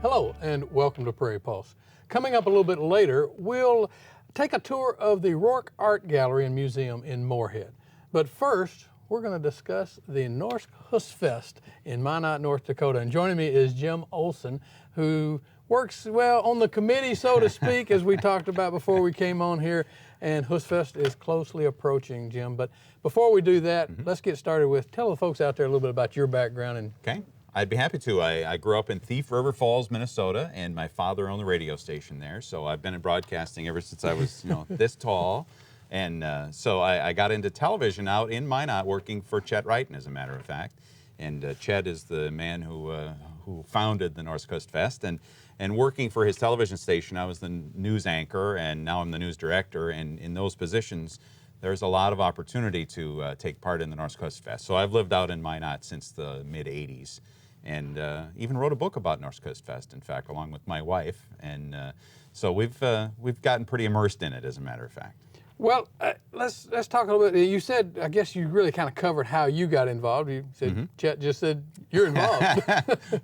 Hello and welcome to Prairie Pulse. Coming up a little bit later, we'll take a tour of the Rourke Art Gallery and Museum in Moorhead. But first, we're going to discuss the Norsk Høstfest in Minot, North Dakota. And joining me is Jim Olson, who works, well, on the committee, so to speak, as we talked about before we came on here. And Husfest is closely approaching, Jim. But before we do that, let's get started with, tell the folks out there a little bit about your background. And okay, I'd be happy to. I grew up in Thief River Falls, Minnesota, and my father owned the radio station there. So I've been in broadcasting ever since I was, this tall. And so I got into television out in Minot working for Chet Wrighton, as a matter of fact. And Chet is the man who founded the Norsk Høstfest. And working for his television station, I was the news anchor, and now I'm the news director. And in those positions, there's a lot of opportunity to take part in the Norsk Høstfest. So I've lived out in Minot since the mid-'80s, and even wrote a book about Norsk Høstfest, in fact, along with my wife. And so we've gotten pretty immersed in it, as a matter of fact. well, let's talk a little bit. You said, I guess you really kind of covered how you got involved. You said, Chet just said, you're involved.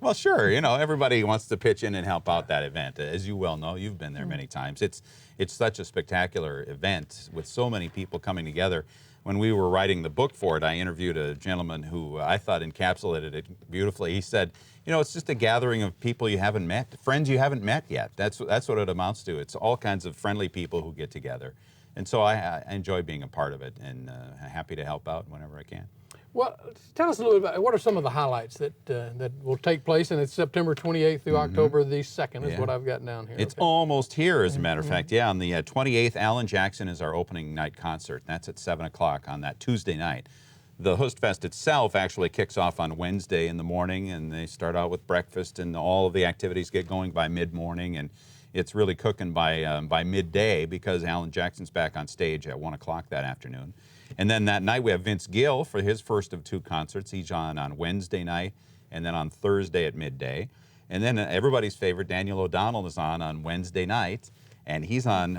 Well, sure. Everybody wants to pitch in and help out that event. As you well know, you've been there many times. It's such a spectacular event with so many people coming together. When we were writing the book for it, I interviewed a gentleman who I thought encapsulated it beautifully. He said, it's just a gathering of people you haven't met, friends you haven't met yet. That's what it amounts to. It's all kinds of friendly people who get together. And so I enjoy being a part of it, and happy to help out whenever I can. Well, tell us a little bit about what are some of the highlights that will take place, and it's September 28th through October the 2nd is what I've got down here. It's almost here, as a matter of fact. Yeah, on the 28th, Alan Jackson is our opening night concert. That's at 7 o'clock on that Tuesday night. The Husfest itself actually kicks off on Wednesday in the morning, and they start out with breakfast, and all of the activities get going by mid-morning, and it's really cooking by midday because Alan Jackson's back on stage at 1 o'clock that afternoon. And then that night we have Vince Gill for his first of 2 concerts. He's on Wednesday night and then on Thursday at midday. And then everybody's favorite, Daniel O'Donnell, is on Wednesday night. And he's on,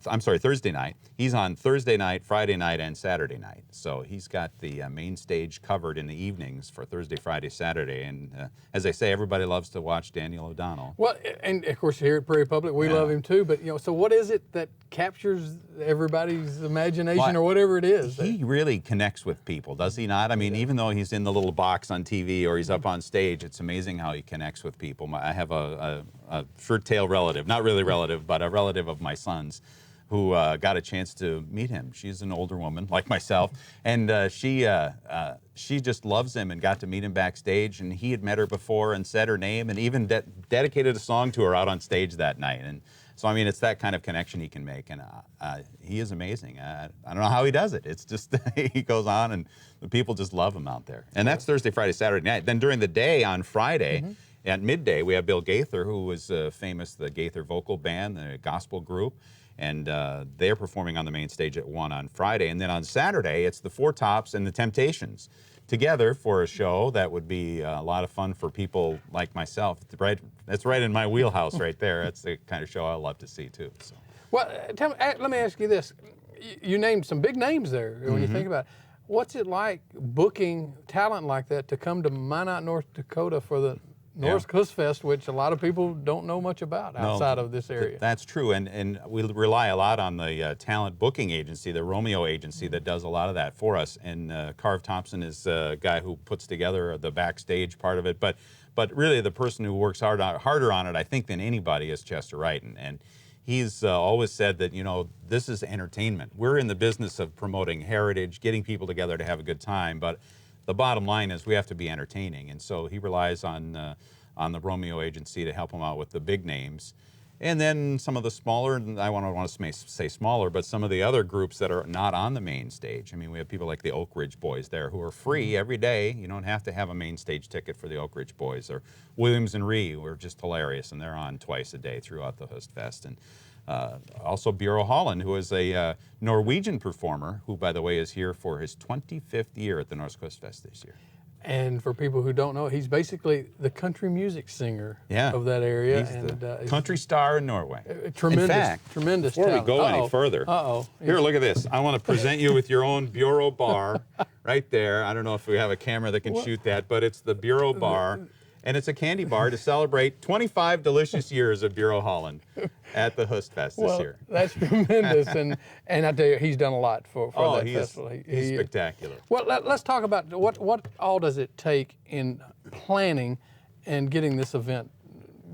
Thursday night. He's on Thursday night, Friday night, and Saturday night. So he's got the main stage covered in the evenings for Thursday, Friday, Saturday. And as I say, everybody loves to watch Daniel O'Donnell. Well, and of course here at Prairie Public, we love him too. But, so what is it that captures everybody's imagination or whatever it is? He really connects with people, does he not? I mean, even though he's in the little box on TV or he's up on stage, it's amazing how he connects with people. I have a shirt-tail relative, not really relative, but a relative of my son's, who got a chance to meet him. She's an older woman, like myself, and she just loves him and got to meet him backstage, and he had met her before and said her name and even dedicated a song to her out on stage that night. And so, I mean, it's that kind of connection he can make, and he is amazing. I don't know how he does it. It's just he goes on, and the people just love him out there. And that's Thursday, Friday, Saturday night. Then during the day on Friday, at midday, we have Bill Gaither, who was famous, the Gaither Vocal Band, the gospel group, and they're performing on the main stage at 1 on Friday. And then on Saturday, it's the Four Tops and the Temptations together for a show that would be a lot of fun for people like myself. That's right in my wheelhouse right there. That's the kind of show I love to see, too. So. Well, let me ask you this. You named some big names there when you think about it. What's it like booking talent like that to come to Minot, North Dakota for the Norsk Høstfest, which a lot of people don't know much about outside of this area? That's true, and we rely a lot on the talent booking agency, the Romeo agency, that does a lot of that for us. And Carv Thompson is a guy who puts together the backstage part of it, but really the person who works harder on it, I think, than anybody is Chester Wrighton. And he's always said that, this is entertainment. We're in the business of promoting heritage, getting people together to have a good time, but the bottom line is we have to be entertaining, and so he relies on the Romeo agency to help him out with the big names. And then some of the smaller, I want to say smaller, but some of the other groups that are not on the main stage. I mean, we have people like the Oak Ridge Boys there who are free every day. You don't have to have a main stage ticket for the Oak Ridge Boys. Or Williams and Ree, who are just hilarious, and they're on twice a day throughout the Husfest. And also Bjørn Holland, who is a Norwegian performer, who, by the way, is here for his 25th year at the Norsk Høstfest this year. And for people who don't know, he's basically the country music singer of that area. He's the country star in Norway. Tremendous, in fact, tremendous before talent. we go any further, here, look at this. I want to present you with your own bureau bar right there. I don't know if we have a camera that can shoot that, but it's the bureau bar. And it's a candy bar to celebrate 25 delicious years of Bureau Holland at the Husfest this year. That's tremendous, and I tell you, he's done a lot for that festival. He's spectacular. Well, let's talk about what all does it take in planning and getting this event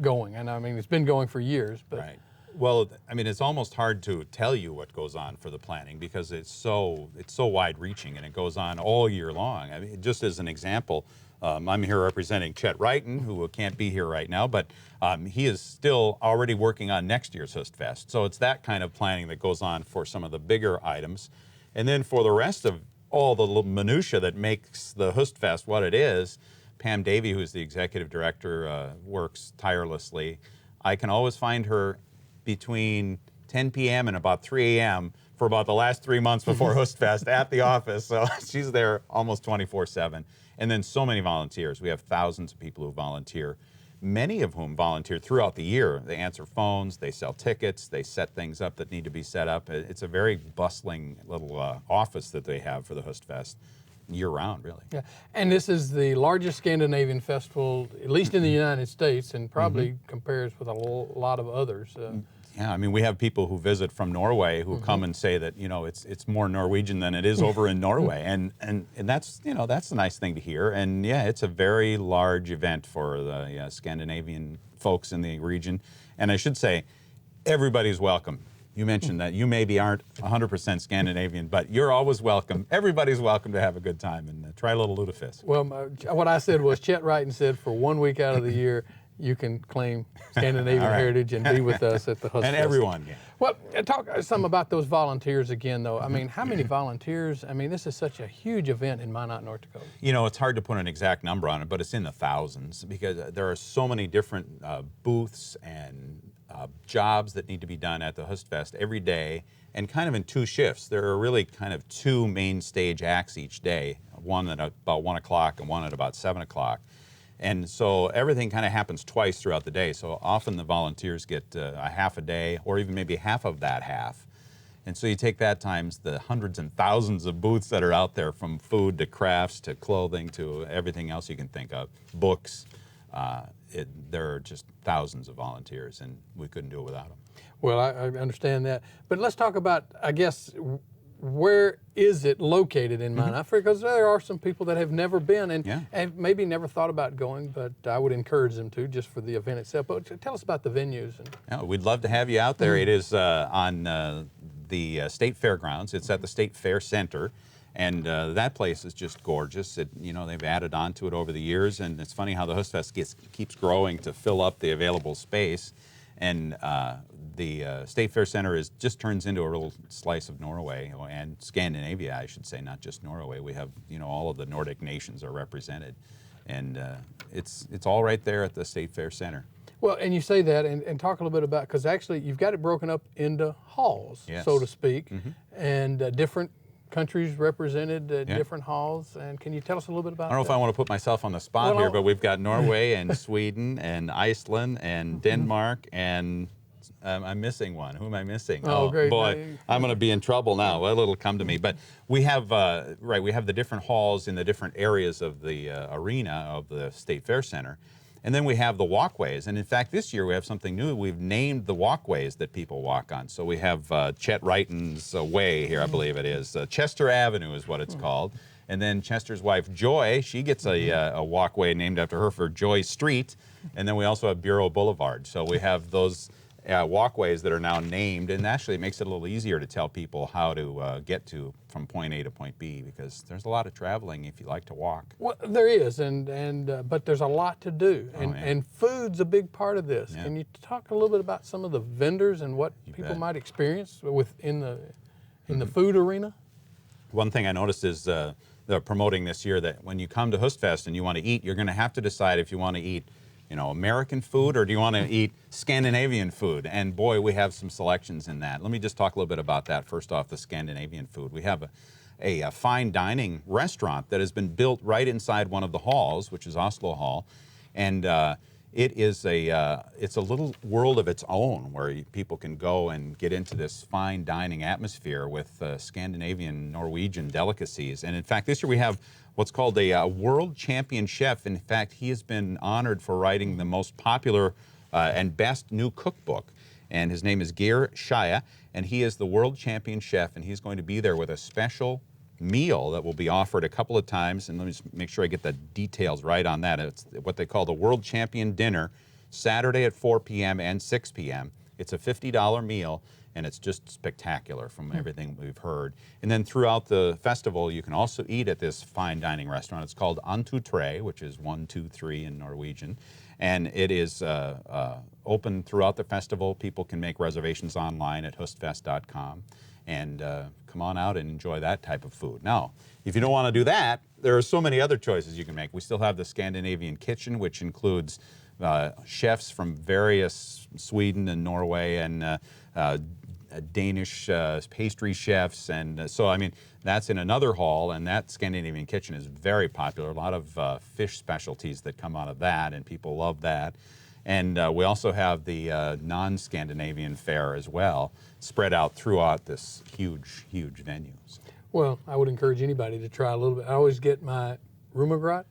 going. And I mean, it's been going for years, but right. Well, I mean, it's almost hard to tell you what goes on for the planning because it's so wide-reaching and it goes on all year long. I mean, just as an example. I'm here representing Chet Wrighton, who can't be here right now, but he is still already working on next year's Husfest. So it's that kind of planning that goes on for some of the bigger items. And then for the rest of all the little minutia that makes the Husfest what it is, Pam Davey, who's the executive director, works tirelessly. I can always find her between 10 p.m. and about 3 a.m. for about the last 3 months before Husfest at the office. So she's there almost 24/7. And then so many volunteers. We have thousands of people who volunteer, many of whom volunteer throughout the year. They answer phones, they sell tickets, they set things up that need to be set up. It's a very bustling little office that they have for the Husfest year-round, really. Yeah, and this is the largest Scandinavian festival, at least in the United States, and probably compares with a lot of others. Yeah, I mean, we have people who visit from Norway who come and say that, you know, it's more Norwegian than it is over in Norway. And that's, you know, that's a nice thing to hear. And yeah, it's a very large event for the Scandinavian folks in the region. And I should say, everybody's welcome. You mentioned that you maybe aren't 100% Scandinavian, but you're always welcome. Everybody's welcome to have a good time and try a little lutefisk. Well, what I said was Chet Wrighton said for 1 week out of the year, you can claim Scandinavian heritage and be with us at the Husfest. And everyone can. Well, talk some about those volunteers again, though. I mean, how many volunteers? I mean, this is such a huge event in Minot, North Dakota. You know, it's hard to put an exact number on it, but it's in the thousands because there are so many different booths and jobs that need to be done at the Husfest every day, and kind of in 2 shifts. There are really kind of 2 main stage acts each day, one at about 1 o'clock and one at about 7 o'clock. And so everything kind of happens twice throughout the day. So often the volunteers get a half a day or even maybe half of that half. And so you take that times the hundreds and thousands of booths that are out there, from food to crafts to clothing to everything else you can think of, books. There are just thousands of volunteers, and we couldn't do it without them. Well, I understand that. But let's talk about, I guess, where is it located in Minot? Because there are some people that have never been and maybe never thought about going, but I would encourage them to, just for the event itself. But tell us about the venues. Yeah, we'd love to have you out there. It is on the State Fairgrounds. It's at the State Fair Center. And that place is just gorgeous. You know, they've added on to it over the years, and it's funny how the Husfest keeps growing to fill up the available space. And the State Fair Center just turns into a real slice of Norway and Scandinavia, I should say, not just Norway. We have, you know, all of the Nordic nations are represented, and it's all right there at the State Fair Center. Well, and you say that, and talk a little bit about, because actually you've got it broken up into halls, so to speak, and different countries represented at different halls. And can you tell us a little bit about that? I don't know if I want to put myself on the spot here, but we've got Norway and Sweden and Iceland and Denmark and I'm missing one. Who am I missing? Oh, great. Boy, I'm going to be in trouble now. Well, it'll come to me. But we have, we have the different halls in the different areas of the arena of the State Fair Center. And then we have the walkways. And in fact, this year we have something new. We've named the walkways that people walk on. So we have Chet Wrighton's Way here, I believe it is. Chester Avenue is what it's called. And then Chester's wife, Joy, she gets a walkway named after her for Joy Street. And then we also have Bureau Boulevard. So we have those walkways that are now named, and actually it makes it a little easier to tell people how to get to from point A to point B, because there's a lot of traveling if you like to walk. Well, there is, but there's a lot to do, and food's a big part of this. Can you talk a little bit about some of the vendors and what people might experience in the food arena? One thing I noticed is they're promoting this year that when you come to Husfest and you want to eat, you're going to have to decide if you want to eat, you know, American food, or do you want to eat Scandinavian food? And boy, we have some selections in that. Let me just talk a little bit about that. First off, the Scandinavian food. We have a fine dining restaurant that has been built right inside one of the halls, which is Oslo Hall. And it is it's a little world of its own where people can go and get into this fine dining atmosphere with Scandinavian, Norwegian delicacies. And in fact, this year we have what's called a world champion chef. In fact, he has been honored for writing the most popular and best new cookbook. And his name is Geir Shaya, and he is the world champion chef, and he's going to be there with a special meal that will be offered a couple of times. And let me just make sure I get the details right on that. It's what they call the World Champion Dinner, Saturday at 4 p.m. and 6 p.m. It's a $50 meal, and it's just spectacular from everything we've heard. And then throughout the festival, you can also eat at this fine dining restaurant. It's called Tre, which is 1, 2, 3 in Norwegian. And it is open throughout the festival. People can make reservations online at husfest.com and come on out and enjoy that type of food. Now, if you don't want to do that, there are so many other choices you can make. We still have the Scandinavian kitchen, which includes chefs from various Sweden and Norway and Danish pastry chefs. And so, I mean, that's in another hall, and that Scandinavian kitchen is very popular. A lot of fish specialties that come out of that, and people love that. And we also have the non-Scandinavian fare as well, spread out throughout this huge, huge venue. So. Well, I would encourage anybody to try a little bit. I always get my Rumagrat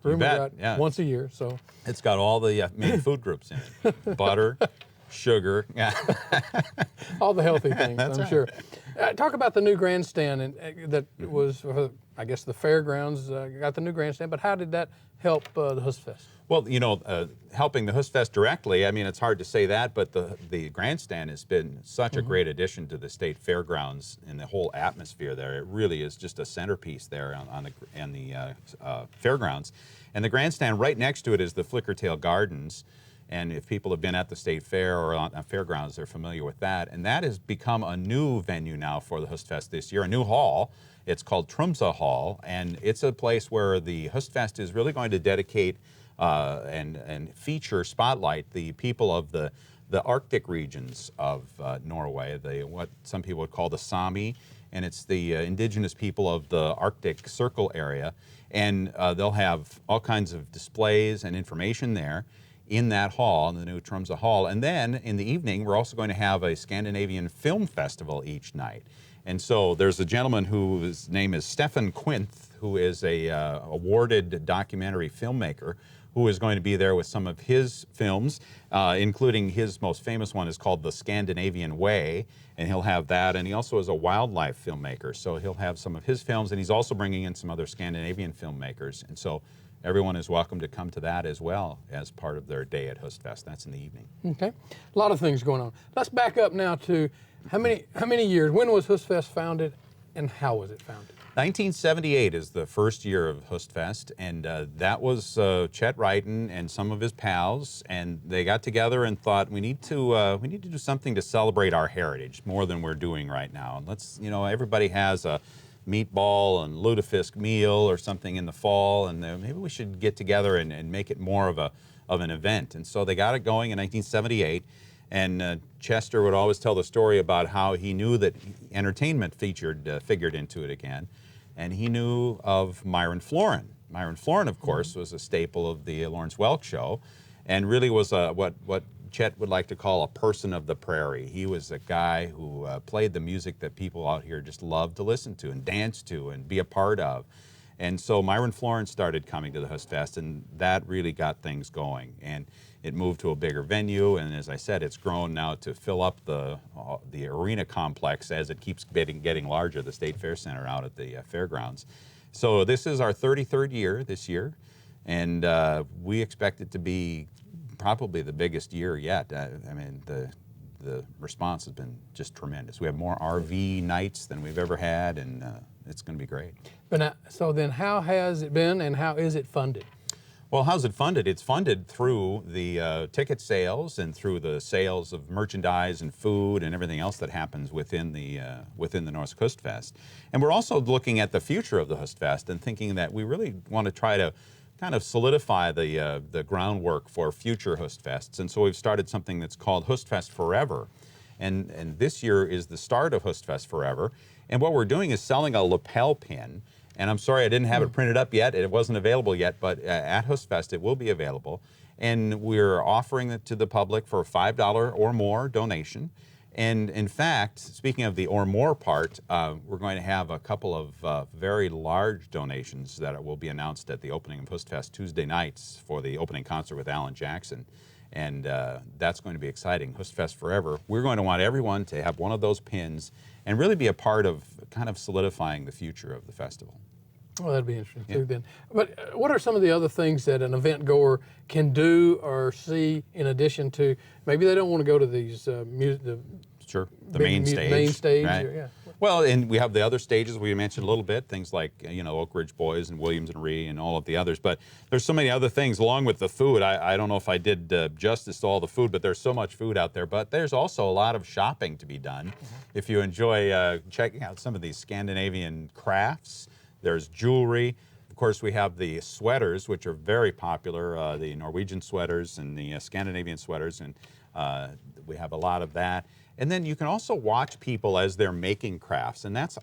You bet. Yeah. once a year. So it's got all the main food groups in it. Butter, sugar. Yeah. all the healthy things, That's I'm right. sure. Talk about the new grandstand that was, I guess, the fairgrounds got the new grandstand, but how did that help the Husfest? Well, you know, helping the Husfest directly, I mean, it's hard to say that, but the grandstand has been such a great addition to the state fairgrounds and the whole atmosphere there. It really is just a centerpiece there on the fairgrounds. And the grandstand right next to it is the Flickertail Gardens. And if people have been at the state fair or on fairgrounds, they're familiar with that. And that has become a new venue now for the Husfest this year, a new hall. It's called Tromsø Hall, and it's a place where the Husfest is really going to dedicate and feature, spotlight the people of the Arctic regions of Norway, what some people would call the Sami, and it's the indigenous people of the Arctic Circle area. And they'll have all kinds of displays and information there in that hall, in the new Tromsø Hall. And then in the evening, we're also going to have a Scandinavian film festival each night. And so there's a gentleman whose name is Stefan Quinth, who is a awarded documentary filmmaker, who is going to be there with some of his films, including his most famous one is called The Scandinavian Way, and he'll have that. And he also is a wildlife filmmaker, so he'll have some of his films, and he's also bringing in some other Scandinavian filmmakers. And so everyone is welcome to come to that as well as part of their day at Husfest. That's in the evening. Okay, a lot of things going on. Let's back up now to how many years? When was Husfest founded, and how was it founded? 1978 is the first year of Husfest, and that was Chet Wrighton and some of his pals, and they got together and thought we need to do something to celebrate our heritage more than we're doing right now. And let's, you know, everybody has a meatball and lutefisk meal or something in the fall, and maybe we should get together and make it more of an event. And so they got it going in 1978. And Chester would always tell the story about how he knew that entertainment figured into it again. And he knew of Myron Florin. Myron Florin, of course, was a staple of the Lawrence Welk show, and really was what Chet would like to call a person of the prairie. He was a guy who played the music that people out here just love to listen to and dance to and be a part of. And so Myron Florin started coming to the Husfest, and that really got things going. And it moved to a bigger venue, and as I said, it's grown now to fill up the arena complex as it keeps getting larger, the State Fair Center out at the fairgrounds. So this is our 33rd year this year, and we expect it to be probably the biggest year yet. I mean, the response has been just tremendous. We have more RV nights than we've ever had, and it's going to be great. But so then how has it been, and how is it funded? Well, how's it funded? It's funded through the ticket sales and through the sales of merchandise and food and everything else that happens within the Norsk Høstfest. And we're also looking at the future of the Høstfest and thinking that we really want to try to kind of solidify the groundwork for future Høstfests. And so we've started something that's called Høstfest Forever. And this year is the start of Høstfest Forever. And what we're doing is selling a lapel pin. And I'm sorry I didn't have it printed up yet. It wasn't available yet, but at Husfest it will be available. And we're offering it to the public for a $5 or more donation. And in fact, speaking of the or more part, we're going to have a couple of very large donations that will be announced at the opening of Husfest Tuesday nights for the opening concert with Alan Jackson. And that's going to be exciting. Husfest Forever. We're going to want everyone to have one of those pins and really be a part of kind of solidifying the future of the festival. Well, that'd be interesting too then. But what are some of the other things that an event goer can do or see in addition to, maybe they don't want to go to these Sure, the main stage. Main stage, right? yeah. Well, and we have the other stages we mentioned a little bit, things like, you know, Oak Ridge Boys and Williams and Ree and all of the others. But there's so many other things along with the food. I don't know if I did justice to all the food, but there's so much food out there. But there's also a lot of shopping to be done. If you enjoy checking out some of these Scandinavian crafts, there's jewelry. Of course, we have the sweaters, which are very popular, the Norwegian sweaters and the Scandinavian sweaters, and we have a lot of that. And then you can also watch people as they're making crafts, and that's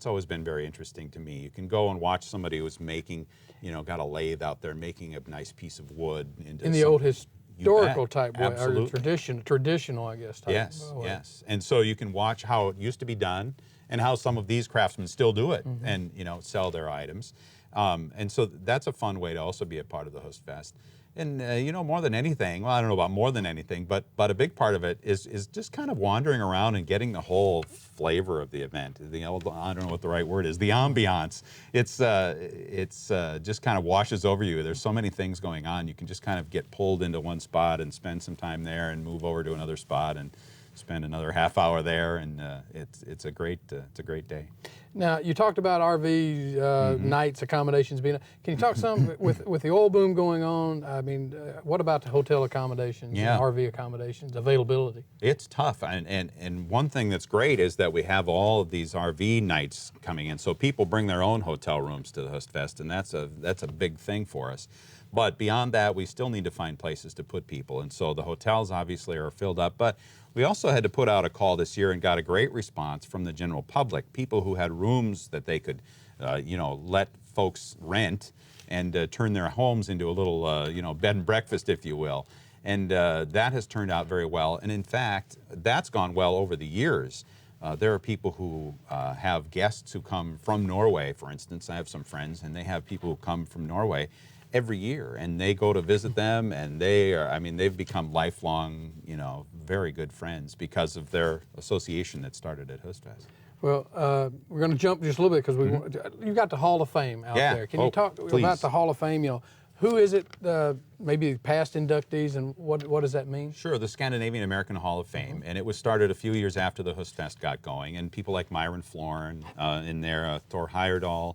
always been very interesting to me. You can go and watch somebody who's making, you know, got a lathe out there making a nice piece of wood into in the old historical type way, or traditional, I guess. Type. Yes, yes. And so you can watch how it used to be done and how some of these craftsmen still do it, and you know, sell their items. And so that's a fun way to also be a part of the Husfest. And you know, more than anything, well, I don't know about more than anything, but a big part of it is just kind of wandering around and getting the whole flavor of the event. I don't know what the right word is. The ambiance. It's just kind of washes over you. There's so many things going on. You can just kind of get pulled into one spot and spend some time there, and move over to another spot and spend another half hour there, and it's a great day. Now, you talked about RV nights, accommodations being. Can you talk some with the oil boom going on? I mean, what about the hotel accommodations and RV accommodations availability? It's tough, and one thing that's great is that we have all of these RV nights coming in, so people bring their own hotel rooms to the Husfest, and that's a big thing for us. But beyond that, we still need to find places to put people, and so the hotels obviously are filled up, but we also had to put out a call this year and got a great response from the general public, people who had rooms that they could, you know, let folks rent and turn their homes into a little, you know, bed and breakfast, if you will. And that has turned out very well. And in fact, that's gone well over the years. There are people who have guests who come from Norway, for instance. I have some friends, and they have people who come from Norway every year, and they go to visit them, and they've become lifelong, you know, very good friends because of their association that started at Husfest. Well, we're going to jump just a little bit because you got the Hall of Fame out there. Can you talk about the Hall of Fame? You know, who is it? Maybe past inductees, and what does that mean? Sure, the Scandinavian American Hall of Fame, and it was started a few years after the Husfest got going, and people like Myron Florin in there, Thor Heyerdahl,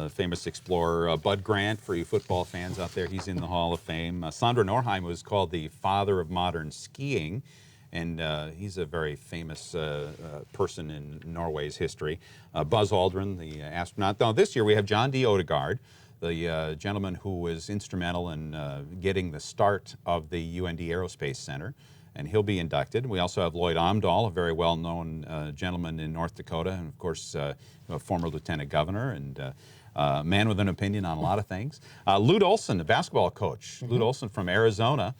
famous explorer, Bud Grant, for you football fans out there, he's in the Hall of Fame. Sondre Norheim was called the father of modern skiing, and he's a very famous person in Norway's history. Buzz Aldrin, the astronaut. Now this year we have John D. Odegaard, the gentleman who was instrumental in getting the start of the UND Aerospace Center, and he'll be inducted. We also have Lloyd Amdahl, a very well-known gentleman in North Dakota, and of course a former lieutenant governor, and man with an opinion on a lot of things. Lute Olson, the basketball coach. Lute Olson from Arizona.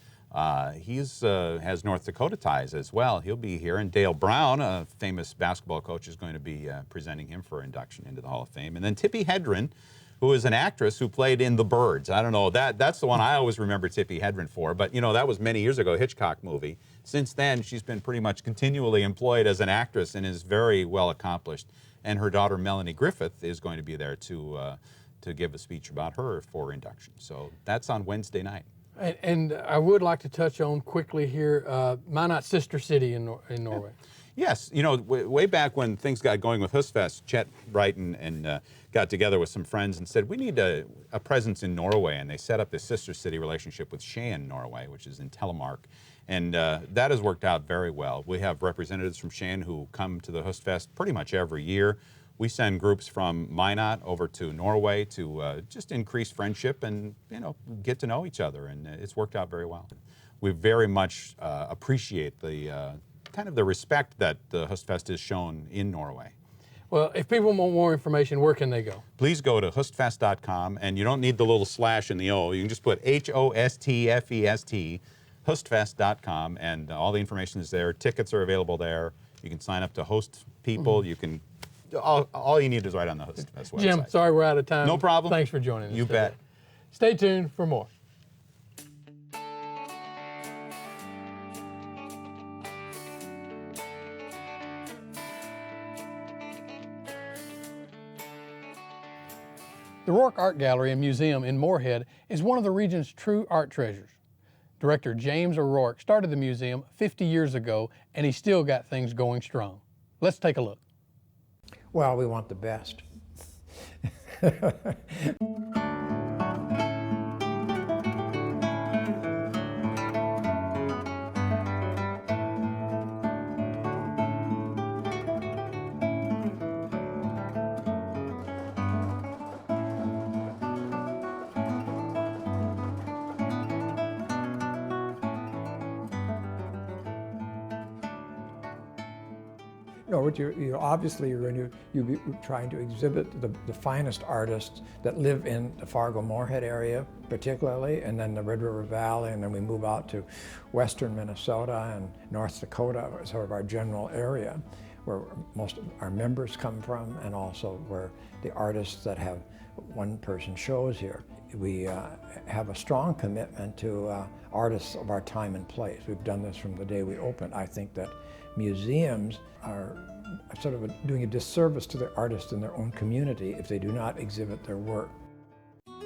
He has North Dakota ties as well. He'll be here. And Dale Brown, a famous basketball coach, is going to be presenting him for induction into the Hall of Fame. And then Tippi Hedren, who is an actress who played in The Birds. I don't know, that's the one I always remember Tippi Hedren for. But, you know, that was many years ago, a Hitchcock movie. Since then, she's been pretty much continually employed as an actress and is very well accomplished. And her daughter, Melanie Griffith, is going to be there to give a speech about her for induction. So that's on Wednesday night. And I would like to touch on quickly here, Minot sister city in Norway. Yes, you know, way back when things got going with Husfest, Chet Brighton and got together with some friends and said, we need a presence in Norway, and they set up this sister city relationship with Skien, Norway, which is in Telemark, and that has worked out very well. We have representatives from Skien who come to the Husfest pretty much every year. We send groups from Minot over to Norway to just increase friendship and, you know, get to know each other, and it's worked out very well. We very much appreciate the kind of the respect that the Husfest has shown in Norway. Well, if people want more information, where can they go? Please go to husfest.com, and you don't need the little slash in the O. You can just put HOSTFEST, husfest.com, and all the information is there. Tickets are available there. You can sign up to host people. You can, all you need is right on the Husfest website. Jim, sorry we're out of time. No problem. Thanks for joining us. You today. bet. Stay tuned for more. The Rourke Art Gallery and Museum in Moorhead is one of the region's true art treasures. Director James O'Rourke started the museum 50 years ago, and he's still got things going strong. Let's take a look. Well, we want the best. No, what you obviously you're be trying to exhibit the finest artists that live in the Fargo-Moorhead area, particularly, and then the Red River Valley, and then we move out to western Minnesota and North Dakota, sort of our general area, where most of our members come from, and also where the artists that have one-person shows here. We have a strong commitment to artists of our time and place. We've done this from the day we opened. I think that museums are sort of doing a disservice to the artists in their own community if they do not exhibit their work.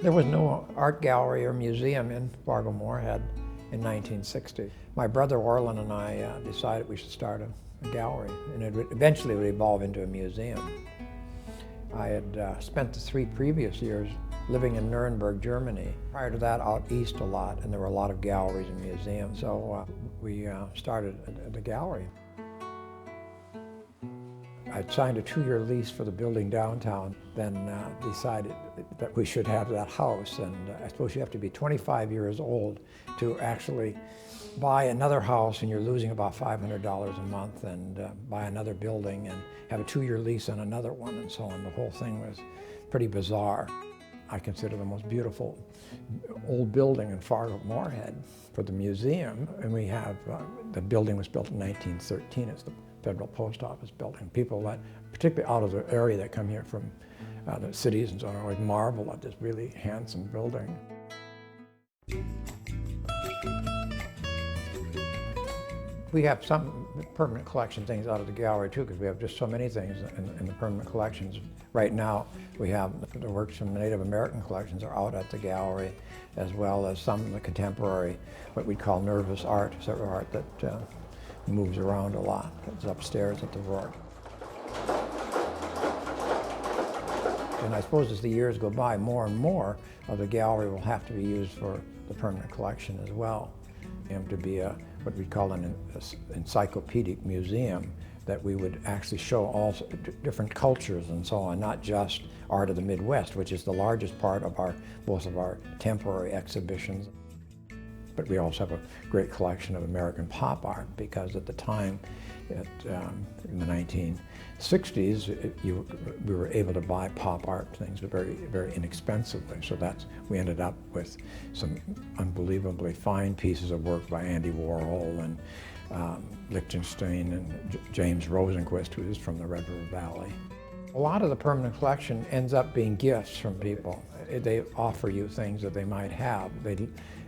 There was no art gallery or museum in Fargo-Moorhead in 1960. My brother Orlin and I decided we should start a gallery, and eventually it would evolve into a museum. I had spent the 3 previous years living in Nuremberg, Germany. Prior to that, out east a lot, and there were a lot of galleries and museums, so we started the gallery. I'd signed a 2-year lease for the building downtown, then decided that we should have that house, and I suppose you have to be 25 years old to actually buy another house, and you're losing about $500 a month, and buy another building and have a 2-year lease on another one, and so on. The whole thing was pretty bizarre. I consider the most beautiful old building in Fargo-Moorhead for the museum, and we have, the building was built in 1913. It's the Federal Post Office building. People that, particularly out of the area that come here from the cities and so on, always marvel at this really handsome building. We have some permanent collection things out of the gallery too, because we have just so many things in the permanent collections. Right now, we have the works from the Native American collections are out at the gallery, as well as some of the contemporary, what we call nervous art, sort of art that moves around a lot. It's upstairs at the Rourke. And I suppose as the years go by, more and more of the gallery will have to be used for the permanent collection as well. And to be what we call an encyclopedic museum, that we would actually show all different cultures and so on, not just art of the Midwest, which is the largest part of most of our temporary exhibitions. But we also have a great collection of American pop art, because at the time, in the 1960s, we were able to buy pop art things very, very inexpensively. So we ended up with some unbelievably fine pieces of work by Andy Warhol and Lichtenstein and James Rosenquist, who is from the Red River Valley. A lot of the permanent collection ends up being gifts from people. They offer you things that they might have.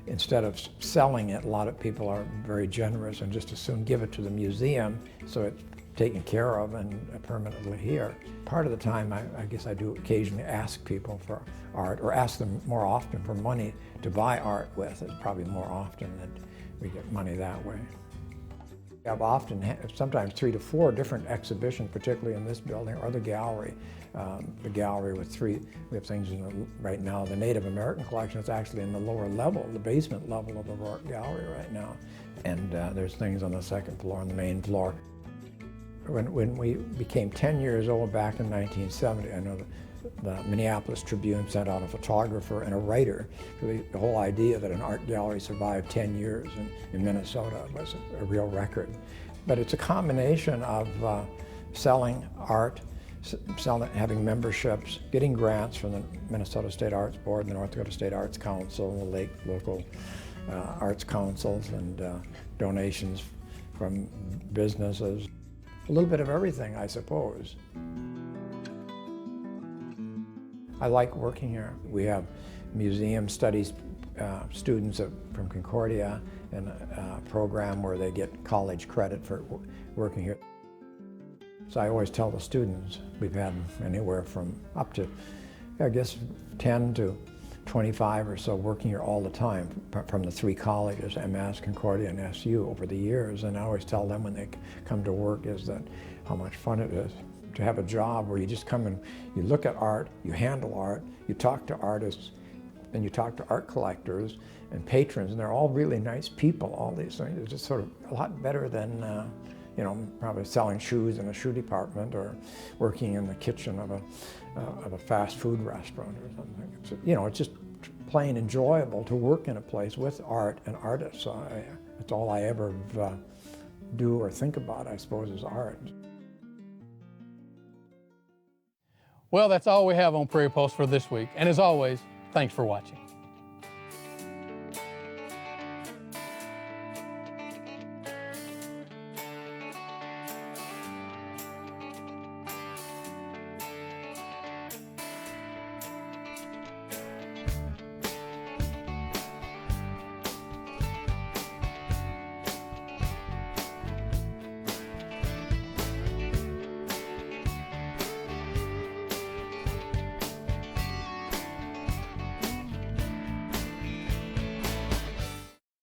Instead of selling it, a lot of people are very generous and just as soon give it to the museum, so it's taken care of and permanently here. Part of the time, I guess I do occasionally ask people for art, or ask them more often for money to buy art with. It's probably more often that we get money that way. I've often, sometimes 3 to 4 different exhibitions, particularly in this building or the gallery. The gallery with we have things right now. The Native American collection is actually in the lower level, the basement level of the Rourke Gallery right now. And there's things on the 2nd floor and the main floor. When we became 10 years old back in 1970, I know the Minneapolis Tribune sent out a photographer and a writer. The whole idea that an art gallery survived 10 years in Minnesota was a real record. But it's a combination of selling art, having memberships, getting grants from the Minnesota State Arts Board, the North Dakota State Arts Council, the local arts councils, and donations from businesses. A little bit of everything, I suppose. I like working here. We have museum studies students from Concordia and a program where they get college credit for working here. So I always tell the students, we've had anywhere from up to, I guess, 10 to 25 or so working here all the time from the three colleges, MS, Concordia, and SU over the years. And I always tell them when they come to work is that how much fun it is to have a job where you just come and you look at art, you handle art, you talk to artists, and you talk to art collectors and patrons, and they're all really nice people, all these things. It's just sort of a lot better than you know, probably selling shoes in a shoe department or working in the kitchen of a fast food restaurant or something. It's, you know, it's just plain enjoyable to work in a place with art and artists. So it's all I ever do or think about, I suppose, is art. Well, that's all we have on Prairie Pulse for this week. And as always, thanks for watching.